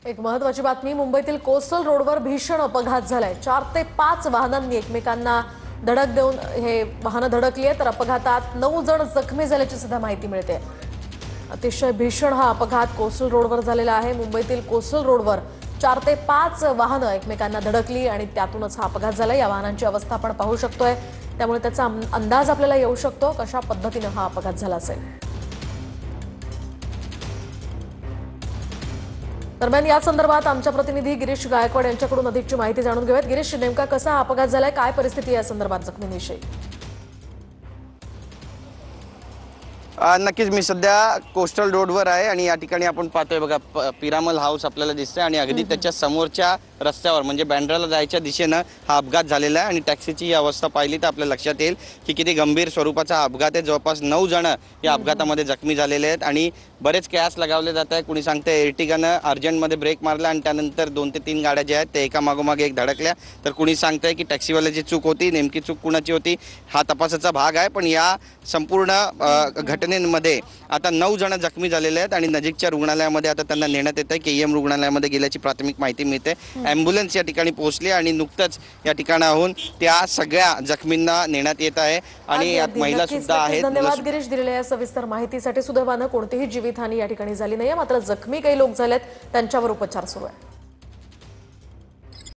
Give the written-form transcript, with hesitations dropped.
एक महत्त्वाची बातमी, मुंबईतील कोस्टल रोडवर भीषण अपघात झालाय। 4 ते 5 वाहनांनी एकमेकांना धडक देऊन हे वाहनं धडकली आहेत, तर अपघातात 9 जण जखमी झाल्याची सुद्धा माहिती मिळते। अतिशय भीषण हा अपघात कोस्टल रोडवर झालेला आहे। मुंबईतील कोस्टल रोडवर 4 ते 5 वाहनं एकमेकांना धडकली आणि त्यातूनच हा अपघात झाला। या वाहनांची अवस्था आपण पाहू शकतोय, त्यामुळे त्याचा अंदाज आपल्याला येऊ शकतो कशा पद्धतीने हा अपघात झाला असेल। दरम्यान या संदर्भात आमच्या प्रतिनिधी गिरीश गायकवाड यांच्याकडून अधिकची माहिती जाणून घेऊयात। गिरीश, नेमका कसा अपघात झालाय, काय परिस्थिती या संदर्भात जखमींविषयी? नक्कीच मी सध्या कोस्टल रोडवर आहे आणि या ठिकाणी आपण पाहतोय बघा पिरामल हाऊस आपल्याला दिसतंय आणि अगदी त्याच्या समोरच्या रस्त्यावर म्हणजे बँड्राला जायच्या दिशेनं हा अपघात झालेला आहे आणि टॅक्सीची ही अवस्था पाहिली तर आपल्या लक्षात येईल की किती गंभीर स्वरूपाचा हा अपघात आहे। जवळपास 9 जण या अपघातामध्ये जखमी झालेले आहेत आणि बरेच कॅस लगावले जात आहे। कुणी सांगतंय एर्टिगानं अर्जंटमध्ये ब्रेक मारला आणि त्यानंतर 2 ते 3 गाड्या ज्या आहेत त्या एका मागोमाग एक धडकल्या, तर कुणी सांगतंय की टॅक्सीवाल्याची चूक होती। नेमकी चूक कुणाची होती हा तपासाचा भाग आहे, पण या संपूर्ण घटनेमध्ये आता 9 जण जखमी झालेले आहेत आणि नजीकच्या रुग्णालयामध्ये आता त्यांना नेण्यात येत आहे। केईएम रुग्णालयामध्ये गेल्याची प्राथमिक माहिती मिळते। ॲम्ब्युलन्स या ठिकाणी पोहोचली आणि नुकतंच या ठिकाणाहून त्या सगळ्या जखमींना नेण्यात येत आहे आणि यात महिला सुद्धा आहेत। धन्यवाद गिरीश, दिलेल्या या सविस्तर माहितीसाठी। सुदैवानं कोणतीही जीवितहानी या ठिकाणी झाली नाहीये, मात्र जखमी काही लोक झालेत, त्यांच्यावर उपचार सुरू आहे।